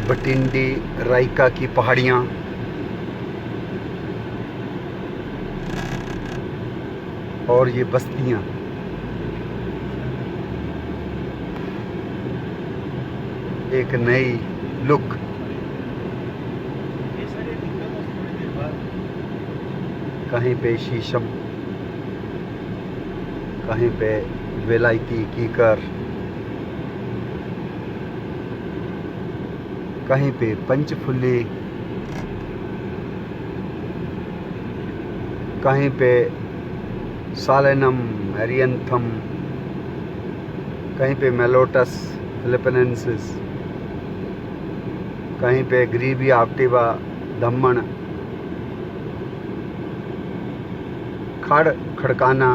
भटिंडी रायका की पहाड़ियाँ, और ये बस्तियाँ। एक नई लुक। कहीं पे शीशम, कहीं पे विलायती कीकर, कहीं पे पंचफुली, कहीं पे सालेनम एरियंथम, कहीं पे मेलोटस फिलिपिनेंसिस, कहीं पे ग्रीबी आप्टिवा धम्मन, खड़काना,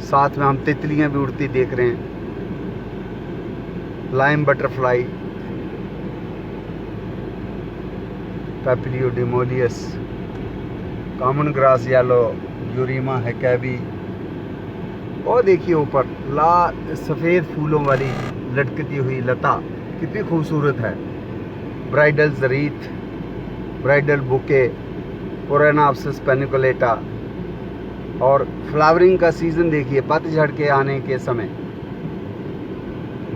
साथ में हम तितलियां भी उड़ती देख रहे हैं। Lime butterfly, Papilio demoleus, common grass yellow, Eurema hecabe, और देखिए ऊपर सफ़ेद फूलों वाली लटकती हुई लता कितनी खूबसूरत है। Bridal wreath, bridal bouquet, Poranopsis paniculata. और फ्लावरिंग का सीज़न देखिए, पतझड़ के आने के समय।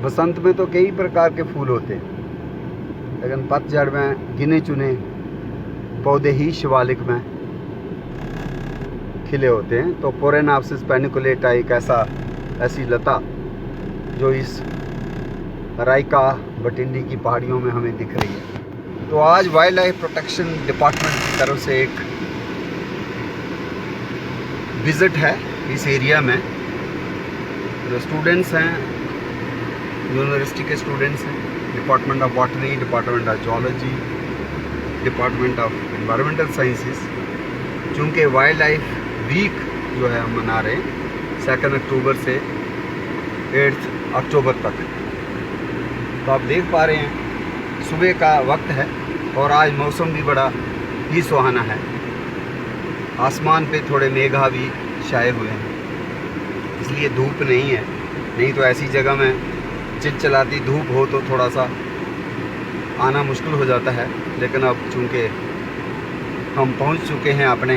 बसंत में तो कई प्रकार के फूल होते हैं, लेकिन पतझड़ में गिने चुने पौधे ही शिवालिक में खिले होते हैं। तो पोरेनाप्सिस पेनिकुलेटा एक ऐसी लता जो इस रायका भटिंडी की पहाड़ियों में हमें दिख रही है। तो आज वाइल्ड लाइफ प्रोटेक्शन डिपार्टमेंट की तरफ से एक विज़िट है इस एरिया में। जो स्टूडेंट्स हैं, यूनिवर्सिटी के स्टूडेंट्स हैं, department of botany, department of zoology, department of environmental sciences. चूँकि वाइल्ड लाइफ वीक जो है हम मना रहे हैं 2 अक्टूबर से 8 अक्टूबर तक। तो आप देख पा रहे हैं सुबह का वक्त है और आज मौसम भी बड़ा ही सुहाना है। आसमान पे थोड़े मेघा भी छाए हुए हैं, इसलिए धूप नहीं है। नहीं तो ऐसी जगह में चिलचिलाती धूप हो तो थोड़ा सा आना मुश्किल हो जाता है। लेकिन अब चूँकि हम पहुंच चुके हैं अपने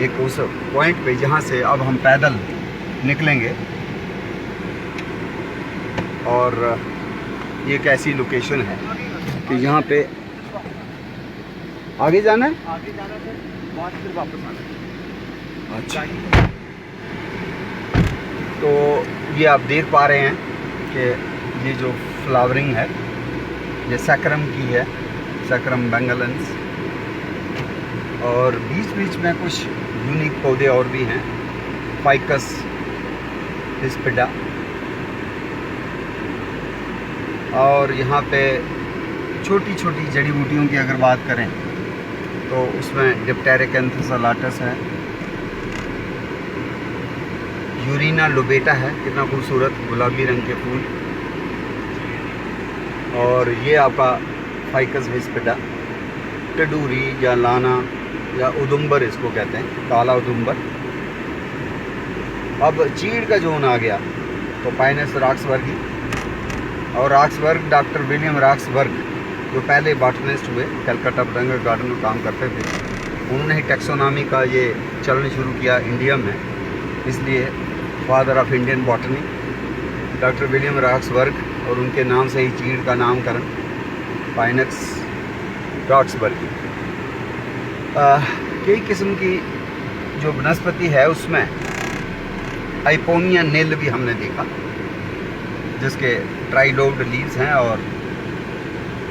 एक उस पॉइंट पे जहां से अब हम पैदल निकलेंगे, और ये एक ऐसी लोकेशन है कि यहाँ पे आगे जाना है, वहाँ से फिर वापस आना है। अच्छा, तो ये आप देख पा रहे हैं कि ये जो फ्लावरिंग है ये सैक्रम की है, सैक्रम बेंगलेंस। और बीच बीच में कुछ यूनिक पौधे और भी हैं, फाइकस हिस्पिडा। और यहाँ पे छोटी छोटी जड़ी बूटियों की अगर बात करें तो उसमें डिप्टेरिकैंथस अलाटस है, यूरिना लोबेटा है, कितना खूबसूरत गुलाबी रंग के फूल। और ये आपका फाइकस हिस्पिडा, टेडूरी या लाना या उदुम्बर इसको कहते हैं, काला उदुम्बर। अब चीड़ का जोन आ गया तो पाइनस रॉक्सबर्गी, और रॉक्सबर्ग डॉक्टर विलियम रॉक्सबर्ग जो पहले बॉटनिस्ट हुए, कलकत्ता बोटेनिकल गार्डन में काम करते थे, उन्होंने ही टैक्सोनॉमी का ये चलन शुरू किया इंडिया में, इसलिए father of Indian botany doctor William Roxburgh, और उनके नाम से ही चीड़ का नामकरण पाइनस रॉक्सबर्गी। कई किस्म की जो वनस्पति है उसमें आइपोनिया नील भी हमने देखा, जिसके ट्राइलोब्ड लीव्स हैं, और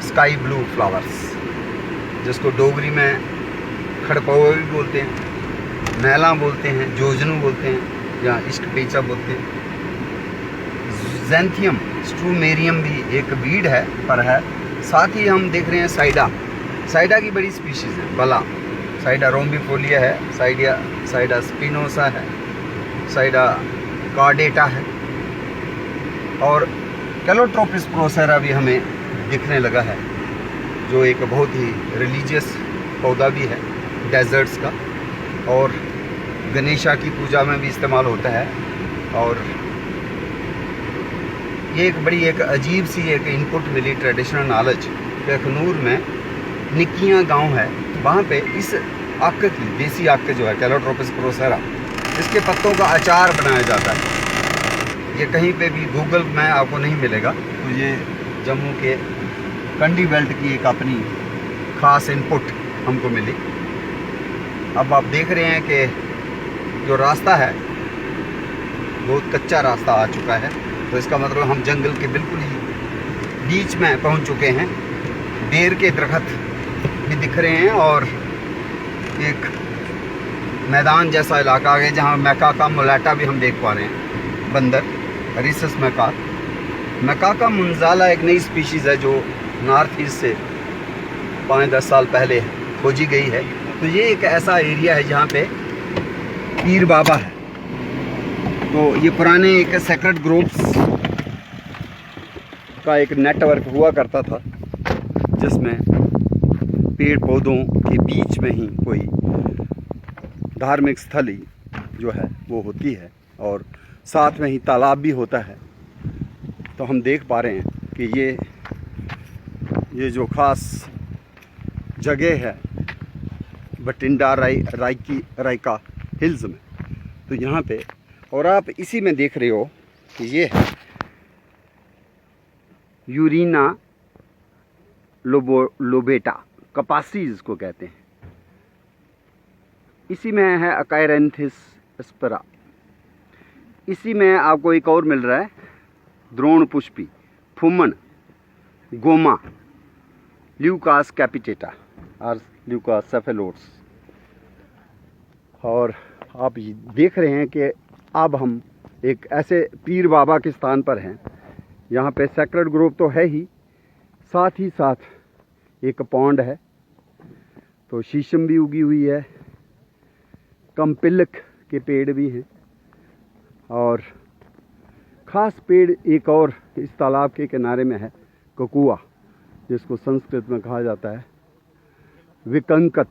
स्काई ब्लू फ्लावर्स, जिसको डोगरी में खड़पौआ भी बोलते हैं, मैला बोलते हैं, जोजनू बोलते हैं, या इश्क पेचा बोलते हैं। ज़ैंथियम स्ट्रूमेरियम भी एक बीड है, पर है। साथ ही हम देख रहे हैं साइडा की बड़ी स्पीशीज़ है, बला साइडा रोम्बिफोलिया है, साइडा स्पिनोसा है, साइडा कार्डेटा है, और कैलोट्रोपिस प्रोसेरा भी हमें दिखने लगा है, जो एक बहुत ही रिलीजियस पौधा भी है डेजर्ट्स का, और गणेशा की पूजा में भी इस्तेमाल होता है। और ये एक बड़ी एक अजीब सी एक इनपुट मिली ट्रेडिशनल नॉलेज कि अखनूर में निकियां गांव है, वहाँ पे इस आक की देसी आक जो है कैलोट्रोपिस प्रोसेरा, इसके पत्तों का अचार बनाया जाता है। ये कहीं पे भी गूगल में आपको नहीं मिलेगा। तो ये जम्मू के कंडी बेल्ट की एक अपनी ख़ास इनपुट हमको मिली। अब आप देख रहे हैं कि जो रास्ता है बहुत कच्चा रास्ता आ चुका है, तो इसका मतलब हम जंगल के बिल्कुल ही बीच में पहुंच चुके हैं। बेर के दरख्त भी दिख रहे हैं और एक मैदान जैसा इलाका है जहां मैकाका मुलाटा भी हम देख पा रहे हैं, बंदर रिसस मैकाका मुंजाला एक नई स्पीशीज़ है जो नॉर्थ ईस्ट से 5-10 साल पहले खोजी गई है। तो ये एक ऐसा एरिया है जहाँ पे पीर बाबा है। तो ये पुराने एक सेक्रेड ग्रुप्स का एक नेटवर्क हुआ करता था, जिसमें पेड़ पौधों के बीच में ही कोई धार्मिक स्थल जो है वो होती है और साथ में ही तालाब भी होता है। तो हम देख पा रहे हैं कि ये जो ख़ास जगह है बटिंडा रायका हिल्स में, तो यहाँ पे और आप इसी में देख रहे हो कि ये है यूरिना लोबेटा कपासी जिसको कहते हैं। इसी में है अकायरेंथिस एस्पेरा। इसी में आपको एक और मिल रहा है द्रोण पुष्पी, फुमन, गोमा, ल्यूकास कैपिटेटा और ल्यूकास सेफेलोट्स। और आप देख रहे हैं कि अब हम एक ऐसे पीर बाबा के स्थान पर हैं। यहाँ पे सेक्रेड ग्रोव तो है ही, साथ ही साथ एक पौंड है, तो शीशम भी उगी हुई है, कम्पिलक के पेड़ भी हैं और ख़ास पेड़ एक और इस तालाब के किनारे में है ककुआ, जिसको संस्कृत में कहा जाता है विकंकत,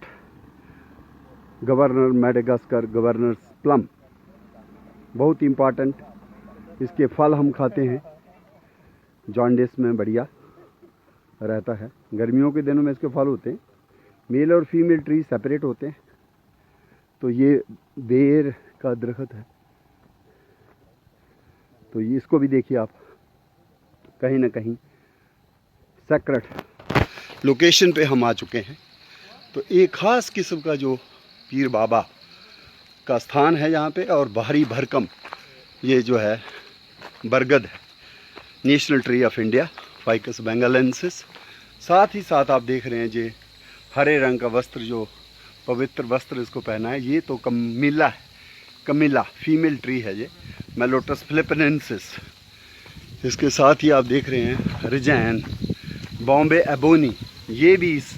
गवर्नर मेडागास्कर गवर्नर्स प्लम, बहुत इम्पॉर्टेंट। इसके फल हम खाते हैं, जॉन्डिस में बढ़िया रहता है। गर्मियों के दिनों में इसके फल होते हैं, मेल और फीमेल ट्री सेपरेट होते हैं। तो ये बेर का दरख्त है, तो ये इसको भी देखिए आप, कहीं ना कहीं सेक्रेट लोकेशन पे हम आ चुके हैं। तो एक ख़ास किस्म का जो पीर बाबा का स्थान है यहाँ पे, और भारी भरकम ये जो है बरगद है, national tree of India ficus benghalensis. साथ ही साथ आप देख रहे हैं ये हरे रंग का वस्त्र, जो पवित्र वस्त्र इसको पहना है, ये तो कमिला है, कमिला फीमेल ट्री है ये, मेलोटस फिलिपिनेंसिस। इसके साथ ही आप देख रहे हैं रिजैन, बॉम्बे एबोनी, ये भी इस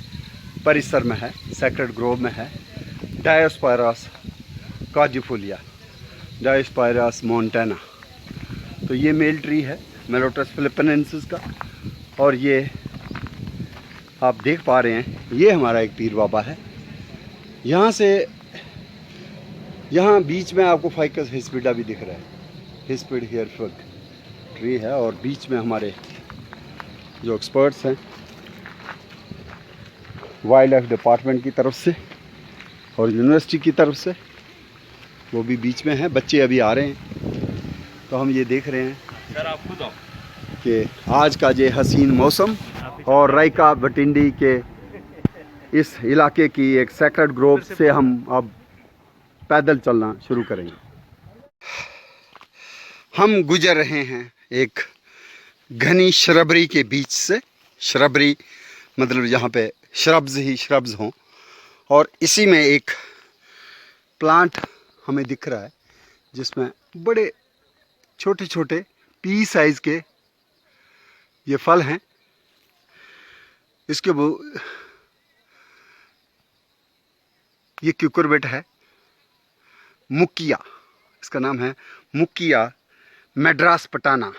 परिसर में है, सेक्रेड ग्रोव में है। डायोस्पायरस काजिफोलिया, डायोस्पायरस मोंटाना, तो ये मेल ट्री है मेलोटस फिलिपिनेंसिस का। और ये आप देख पा रहे हैं, ये हमारा एक पीर बाबा है। यहाँ से यहाँ बीच में आपको फाइकस हिस्पिडा भी दिख रहा है, हिस्पिड हेयरफग ट्री है, और बीच में हमारे जो एक्सपर्ट्स हैं वाइल्ड लाइफ डिपार्टमेंट की तरफ से और यूनिवर्सिटी की तरफ से, वो भी बीच में है। बच्चे अभी आ रहे हैं, तो हम ये देख रहे हैं सर आप खुद आओ कि आज का ये हसीन मौसम और रायका भटिंडी के इस इलाके की एक सेक्रेड ग्रोव से हम अब पैदल चलना शुरू करेंगे। हम गुजर रहे हैं एक घनी श्रबरी के बीच से। श्रबरी मतलब यहाँ पे श्रब्स ही श्रब्स हों, और इसी में एक प्लांट हमें दिख रहा है जिसमें बड़े छोटे छोटे पी साइज़ के ये फल हैं। इसके ये क्यूकरबिट है, मुकिया, इसका नाम है मुकिया मैड्रास पटाना।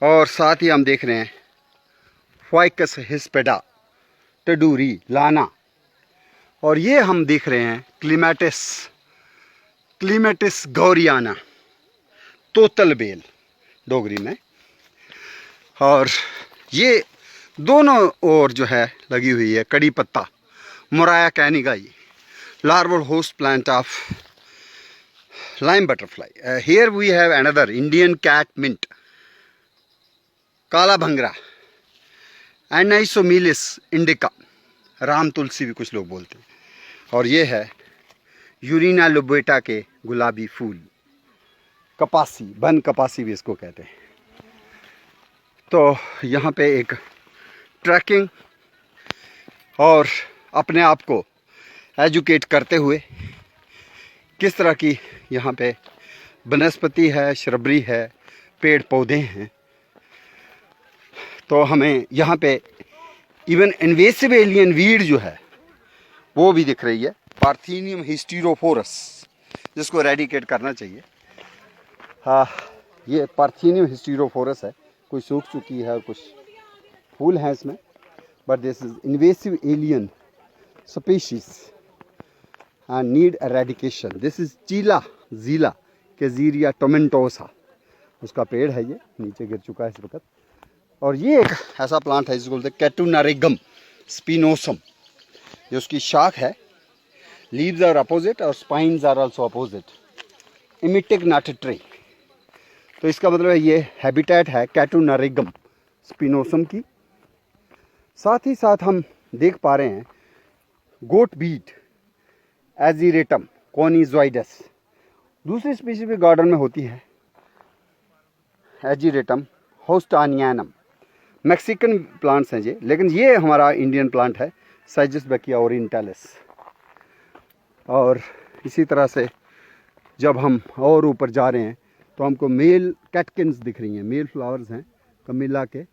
और साथ ही हम देख रहे हैं फाइकस हिस्पेडा टडूरी लाना, और ये हम देख रहे हैं क्लीमेटिस गौरियाना। तोतल बेल डोगरी में। और ये दोनों ओर जो है लगी हुई है कड़ी पत्ता, Moraya कैनिगाई, larval host plant of lime butterfly. Here we have another Indian cat mint, काला भंगरा, एनाइसोमिलिस इंडिका, राम तुलसी भी कुछ लोग बोलते हैं। और ये है यूरिना लोबेटा के गुलाबी फूल, कपासी, बन कपासी भी इसको कहते हैं। तो यहाँ पे एक ट्रैकिंग और अपने आप को एजुकेट करते हुए किस तरह की यहाँ पे वनस्पति है, श्रबरी है, पेड़ पौधे हैं। तो हमें यहाँ पे इवन इन्वेसिव एलियन वीड जो है वो भी दिख रही है, पार्थेनियम हिस्टीरोफोरस, जिसको रेडिकेट करना चाहिए। हाँ, ये पार्थेनियम हिस्टीरोफोरस है, कोई सूख चुकी है और कुछ फूल हैं इसमें, but this is invasive alien species and need eradication. This is चीला जीला कैजीरिया टोमेंटोसा, उसका पेड़ है, ये नीचे गिर चुका है इस वक्त। और ये एक ऐसा प्लांट है जिसको बोलते हैं कैटुनारिगम स्पिनोसम, जो उसकी शाख है, लीव्स आर अपोजिट और spines are also opposite, emetic nut tree. तो इसका मतलब है ये हैबिटेट है कैटुनारिगम स्पिनोसम की। साथ ही साथ हम देख पा रहे हैं गोट बीट एजीरेटम कोनिजॉइडस, दूसरी स्पीशीज भी गार्डन में होती है, एजीरेटम होस्टानियानम। मैक्सिकन प्लांट्स हैं ये, लेकिन ये हमारा इंडियन प्लांट है, साइजिसबेकिया ओरिएंटालिस। और इसी तरह से जब हम और ऊपर जा रहे हैं तो हमको मेल कैटकिन्स दिख रही हैं, मेल फ्लावर्स हैं कमिला के,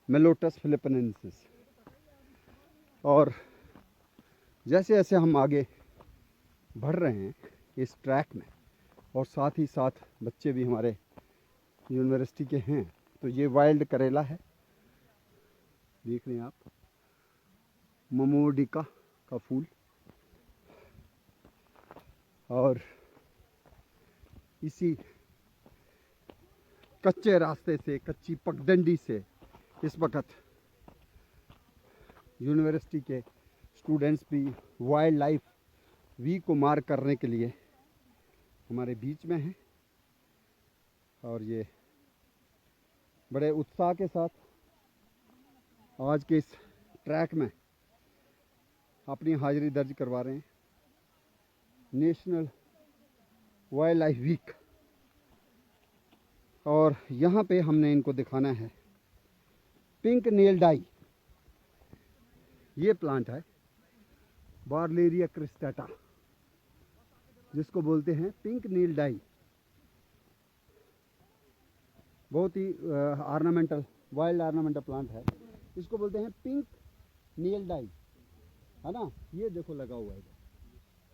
मेलोटस फिलिपिनेंसिस। और जैसे जैसे हम आगे बढ़ रहे हैं इस ट्रैक में, और साथ ही साथ बच्चे भी हमारे यूनिवर्सिटी के हैं, तो ये वाइल्ड करेला है, देख रहे हैं आप, ममोडिका का फूल। और इसी कच्चे रास्ते से, कच्ची पगडंडी से इस वक्त यूनिवर्सिटी के स्टूडेंट्स भी वाइल्ड लाइफ वीक को मार्क करने के लिए हमारे बीच में हैं। और ये बड़े उत्साह के साथ आज के इस ट्रैक में अपनी हाजिरी दर्ज करवा रहे हैं। नेशनल वाइल्ड लाइफ वीक, और यहाँ पे हमने इनको दिखाना है पिंक नेल डाई। ये प्लांट है बार्लेरिया क्रिस्टाटा, जिसको बोलते हैं पिंक नील डाई। बहुत ही ऑर्नामेंटल, वाइल्ड ऑर्नामेंटल प्लांट है, इसको बोलते हैं पिंक नील डाई, है ना। ये देखो लगा हुआ है,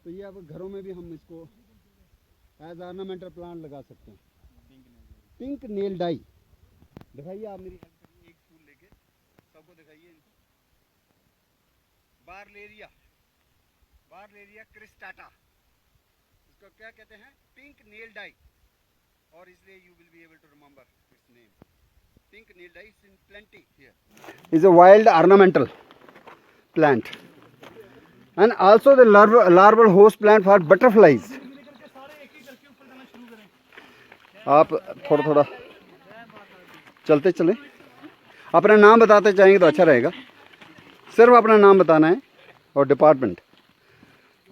तो ये अब घरों में भी हम इसको एज ऑर्नामेंटल प्लांट लगा सकते हैं। पिंक नील डाई दिखाइए आप मेरी हेल्प करिए, एक फूल लेके सबको दिखाइए। बार्लेरिया, बार्लेरिया क्रिस्टाटा, इसको क्या कहते हैं, पिंक नील डाई, और इसलिए you will be able to remember its name. Pink नील dye is in plenty here, is a wild ornamental plant and also the larval host plant for butterflies. आप थोड़ा थोड़ा चलते चलें, अपना नाम बताते जाएंगे तो अच्छा रहेगा। सिर्फ अपना नाम बताना है और डिपार्टमेंट।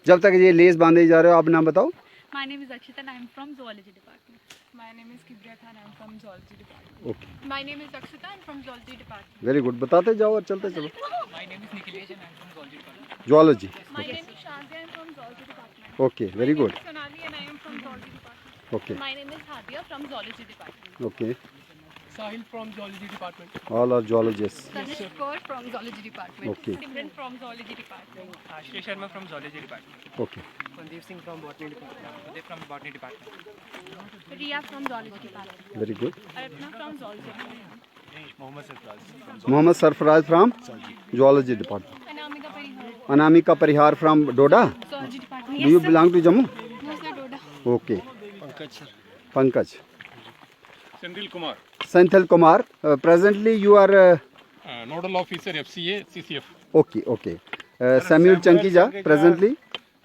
जब तक ये लेस बांधे जा रहे हो, आप नाम बताओ। My name is Akshita and I am from zoology department. My name is Kibria Khan, I am from zoology department. Okay. My name is Akshita, I am from zoology department. Very good, बताते जाओ और चलते चलो। My name is Nikhilesh and I am from zoology department. Zoology. My name is Shazia, I am from zoology department. Okay, very good. My name is Sonali and I am from zoology department. Okay. My name is Hadia from zoology department. Okay. Sahil from zoology department. All are zoologists. Tanish Kaur from zoology department. Okay. Simran from zoology department. Ashley Sharma from zoology department. Okay. Sandeep Singh from botany department. Uday from botany department. Riya from zoology department. Very good. Arapna from zoology department. Mohammed Sarfaraz from zoology department. Anamika Parihar. Anamika Parihar from Doda. Zoology department. Do you belong to Jammu? No, sir, Doda. Okay. Pankaj. Senthil Kumar, Senthil Kumar. Presently you are Nodal Officer FCA CCF. okay. Samuel Chankija, presently.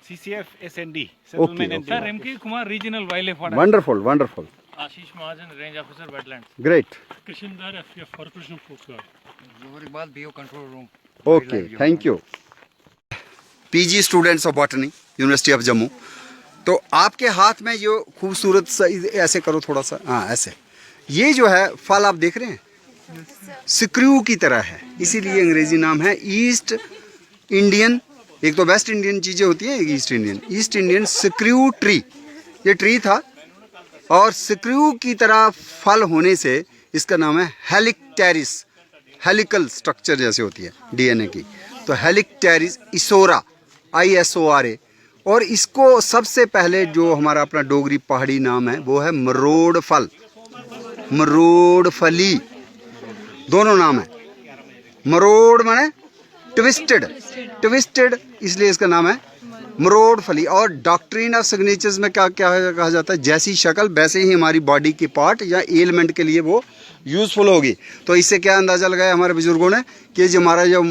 CCF SND, Okay. Sir MK Kumar, Regional Wildlife Warden. Wonderful. Ashish Mahajan, Range Officer, Wetlands. Great. Krishndar FF for Krishna Coast Guard. Iqbal, BO Control Room. Okay, thank you. PG students of botany university of Jammu. तो आपके हाथ में जो खूबसूरत सा ऐसे करो थोड़ा सा, हाँ ऐसे, ये जो है फल आप देख रहे हैं स्क्रू की तरह है, इसीलिए अंग्रेजी नाम है ईस्ट इंडियन। एक तो वेस्ट इंडियन चीज़ें होती हैं, एक ईस्ट इंडियन स्क्रू ट्री। ये ट्री था और स्क्रू की तरह फल होने से इसका नाम है हेलिक्टेरिस। हेलिकल स्ट्रक्चर जैसे होती है डीएनए की, तो हेलिक्टेरिस इसोरा, ISORA। और इसको सबसे पहले जो हमारा अपना डोगरी पहाड़ी नाम है वो है मरोड़ फल, मरोड़ फली, दोनों नाम है। मरोड़ माने ट्विस्टेड, इसलिए इसका नाम है मरोड़ फली। और डॉक्ट्रिन ऑफ सिग्नेचर्स में क्या कहा जाता है, जैसी शक्ल वैसे ही हमारी बॉडी के पार्ट या एलिमेंट के लिए वो यूज़फुल होगी। तो इससे क्या अंदाज़ा लगाया हमारे बुजुर्गों ने कि जो हमारा जो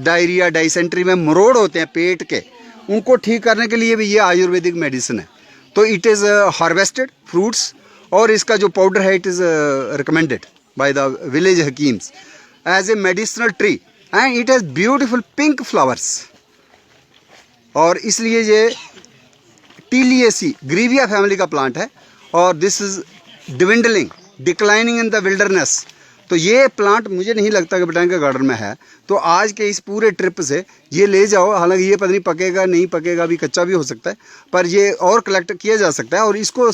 डायरिया डाइसेंट्री में मरोड़ होते हैं पेट के, उनको ठीक करने के लिए भी ये आयुर्वेदिक मेडिसिन है। तो इट इज़ हार्वेस्टेड फ्रूट्स, और इसका जो पाउडर है it is recommended by the village हकीम्स as a medicinal tree, and it has beautiful pink flowers. और इसलिए ये टीलिएसी ग्रीविया फैमिली का प्लांट है, और this is declining in the wilderness. तो ये प्लांट मुझे नहीं लगता कि बोटैनिकल गार्डन में है। तो आज के इस पूरे ट्रिप से ये ले जाओ, हालांकि ये पता नहीं पकेगा नहीं पकेगा, अभी कच्चा भी हो सकता है, पर ये और कलेक्ट किया जा सकता है। और इसको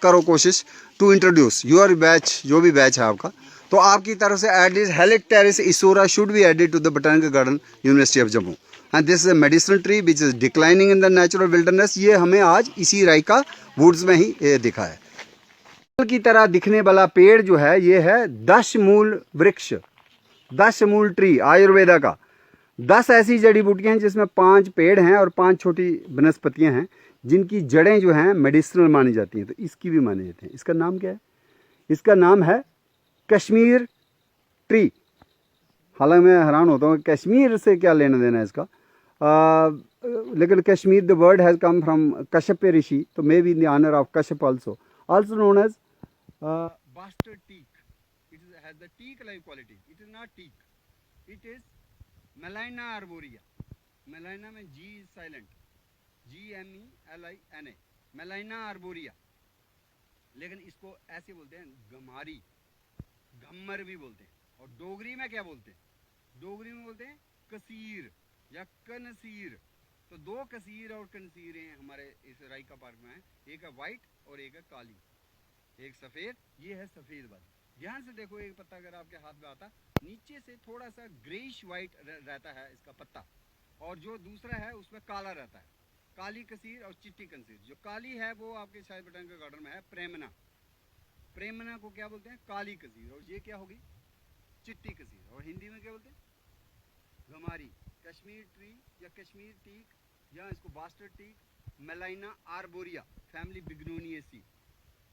करो कोशिश टू इंट्रोड्यूस योर बैच, जो भी बैच है आपका, तो आपकी तरफ से at least Helicteres isora should be added to the botanical garden University of Jammu. And this is a medicinal tree which is declining in the natural wilderness. ये हमें आज इसी राइका वुड्स में ही दिखा है। की तरह दिखने वाला पेड़ जो है ये है 10 मूल वृक्ष, 10 मूल ट्री आयुर्वेदा का। 10 ऐसी जड़ी बूटियां हैं जिसमें 5 पेड़ हैं और 5 छोटी वनस्पतियां हैं जिनकी जड़ें जो हैं मेडिसिनल मानी जाती हैं। तो इसकी भी माने जाते हैं। इसका नाम क्या है? इसका नाम है कश्मीर ट्री। हालांकि मैं हैरान होता हूँ कश्मीर से क्या लेना देना है इसका, लेकिन Kashmir the word has come from Kashyap Rishi, तो may be in the honour of Kashyap also known as bastard teak. It has the teak-like quality. It is not teak. It is Melina arborea. Melina में G is silent. GMELINA. Melina arborea. लेकिन इसको ऐसे बोलते हैं गमारी, गम्मर भी बोलते हैं। और डोगरी में क्या बोलते हैं? डोगरी में बोलते हैं कसीर या कनसीर। तो 2 कसीर और कनसीरें हमारे इस राइका पार्क में हैं। एक है वाइट और एक है काली, एक सफ़ेद। ये है सफ़ेद वाली। ध्यान से देखो, एक पत्ता अगर आपके हाथ में आता, नीचे से थोड़ा सा ग्रेइश वाइट रहता है इसका पत्ता, और जो दूसरा है उसमें काला रहता है। काली कसीर और चिट्टी कसीर। जो काली है वो आपके शायद बोटैनिकल गार्डन में है प्रेमना। प्रेमना को क्या बोलते हैं? काली कसीर। और ये क्या होगी? चिट्टी कसीर। और हिंदी में क्या बोलते हैं? गमारी। कश्मीर ट्री या कश्मीर टीक या इसको बास्टर्ड टीक, मेलाइना आर्बोरिया, फैमिली बिग्नोनिएसी।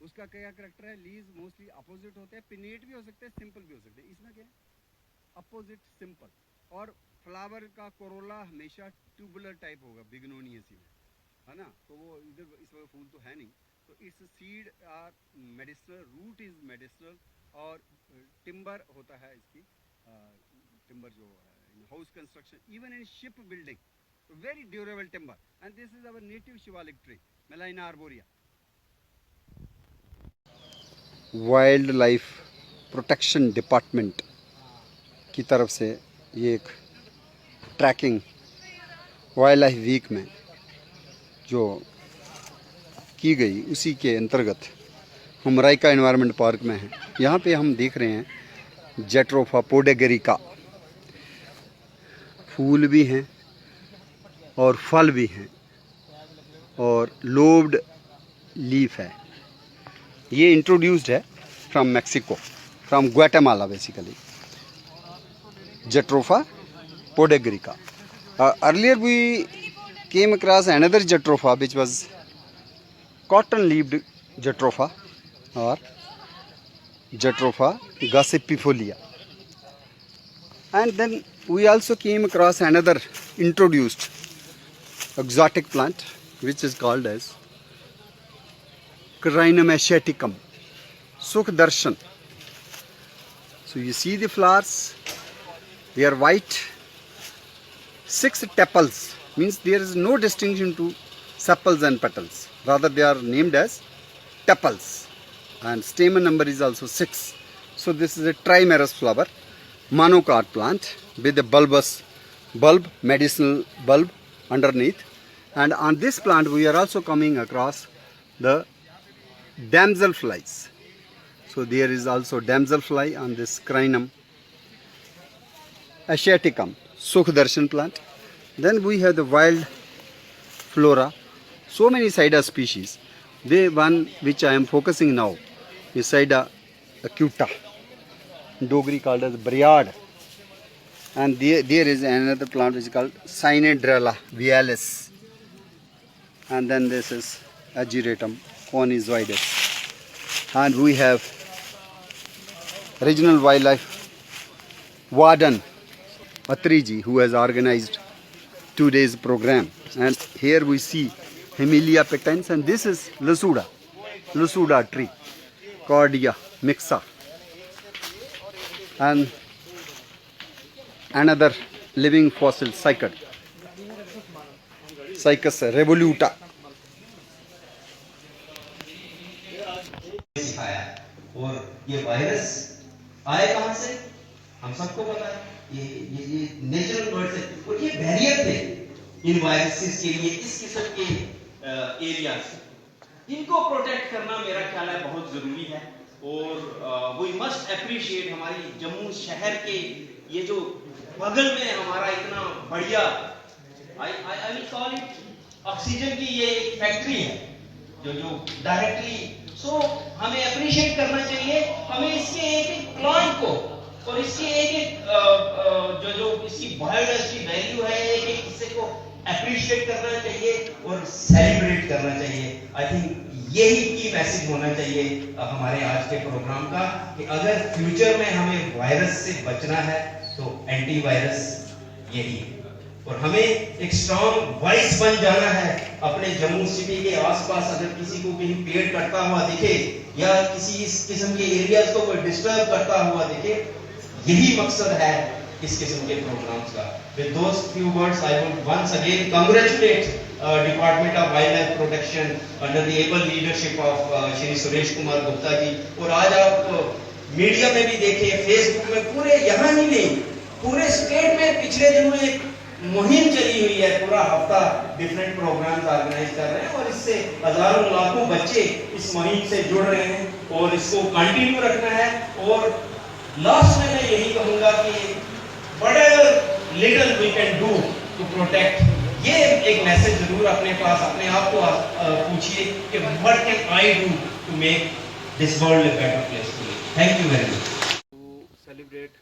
उसका क्या करेक्टर है? लीव्स मोस्टली अपोजिट होते हैं, पिनेट भी हो सकते हैं, सिंपल भी हो सकते हैं। इसमें क्या है? Opposite simple. और फ्लावर का कोरोला हमेशा ट्यूबुलर टाइप होगा बिग्नोनिएसी में, है ना। तो वो इधर इस वक्त फूल तो है नहीं। तो इस seed are medicinal, root is medicinal, और टिम्बर होता है इसकी, टिम्बर जो house construction, even in ship building, तो very durable timber. And this is our native Shivalik tree, Gmelina arborea. Wild life protection department की तरफ से ये एक ट्रैकिंग वाइल्ड लाइफ वीक में जो की गई, उसी के अंतर्गत हम राइका एनवायरनमेंट पार्क में हैं। यहाँ पे हम देख रहे हैं जेट्रोफा पोडेगरिका, फूल भी हैं और फल भी हैं और लोब्ड लीफ है। ये इंट्रोड्यूस्ड है from Mexico, from Guatemala basically, Jatropha podagrica. Earlier we came across another Jatropha which was cotton leaved Jatropha, or Jatropha gossypifolia. And then we also came across another introduced exotic plant which is called as Crinum asiaticum, Sukhdarshan. So you see the flowers, they are white, 6 tepals, means there is no distinction to sepals and petals, rather they are named as tepals, and stamen number is also 6. So this is a trimerous flower, monocot plant with a bulbous bulb, medicinal bulb underneath. And on this plant we are also coming across the damselflies. So there is also damselfly on this Crinum asiaticum, Sukhdarshan plant. Then we have the wild flora, so many Sida species. The one which I am focusing now is Sida acuta, in Dogri called as Briard. And there is another plant which is called Cynadrella vialis. And then this is Ageratum conizoides. And we have regional wildlife warden Atriji, who has organized 2 days program. And here we see Hemilia petens, and this is Lusuda tree, Cordia mixa. And another living fossil, Cycad, Cycas revoluta. और ये virus आए कहां से हम सबको पता है, ये नेचुरल बर्ड से, और ये बैरियर थे इन वायरसेस के लिए इस किस्म के एरिया से। इनको प्रोटेक्ट करना मेरा ख्याल है बहुत जरूरी है। और वी मस्ट अप्रिशिएट हमारी जम्मू शहर के ये जो बगल में हमारा इतना बढ़िया, I will call it oxygen की ये फैक्ट्री है जो डायरेक्टली, सो हमें अप्रिशिएट करना चाहिए। हमें इसके एक एक प्लांट को और इसके एक एक जो इसकी बायोडाइवर्सिटी वैल्यू है, एक एक हिस्से को अप्रिशिएट करना चाहिए और सेलिब्रेट करना चाहिए। आई थिंक यही की मैसेज होना चाहिए हमारे आज के प्रोग्राम का, कि अगर फ्यूचर में हमें वायरस से बचना है तो एंटीवायरस यही है। और हमें एक स्ट्रॉन्ग वॉइस बन जाना है अपने जम्मू सिटी के आसपास। अगर किसी को कहीं पेड़ कटता हुआ दिखे या किसी इस किस्म के एरियाज को कोई डिस्टर्ब करता हुआ दिखे, यही मकसद है इस किस्म के प्रोग्राम्स का। With those few words I would once again congratulate department of wild life protection under the able leadership of Shri Suresh Kumar Gupta ji. और आज आप मीडिया में भी देखें, फेसबुक में, पूरे यहाँ ही नहीं पूरे स्टेट में पिछले दिनों एक मुहिम चली हुई है, पूरा हफ्ता डिफरेंट प्रोग्राम्स ऑर्गेनाइज कर रहे हैं और इससे हजारों लाखों बच्चे इस मुहिम से जुड़ रहे हैं और इसको कंटिन्यू रखना है। और लास्ट में मैं यही कहूंगा कि whatever little we can do to protect, ये एक मैसेज जरूर अपने पास अपने आप को पूछिए कि what can I do to make this world a better place to live. Thank you very much. To celebrate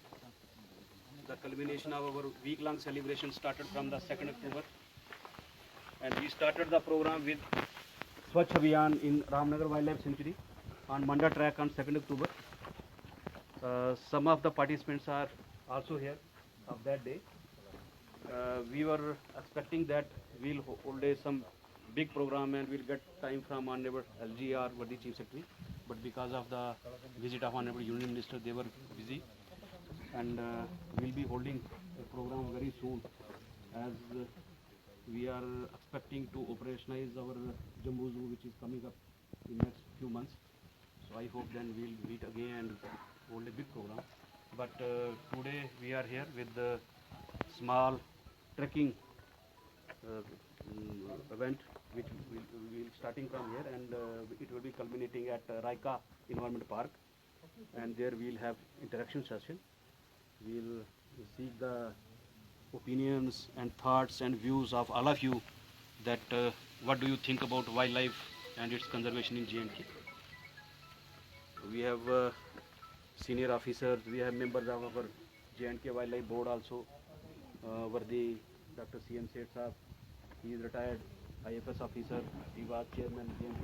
the culmination of our week-long celebration started from the 2nd October, and we started the program with Swachh Abhiyan in Ramnagar Wildlife Sanctuary on Manda track on 2nd October. Some of the participants are also here of that day. We were expecting that we'll hold some big program and we'll get time from Honorable LGR, Wadi Chief Secretary, but because of the visit of Honorable Union Minister, they were busy. And we'll be holding a program very soon, as we are expecting to operationalize our Jambu Zoo, which is coming up in next few months. So I hope then we'll meet again and hold a big program. But today we are here with the small trekking event, which we'll starting from here, and it will be culminating at Raika Environment Park, and there we'll have interaction session. We'll seek the opinions and thoughts and views of all of you that what do you think about wildlife and its conservation in J&K. We have senior officers, we have members of our J&K Wildlife Board also, Vardi Dr. C.M. Seth Saab, he is retired IFS officer, he was chairman J&K.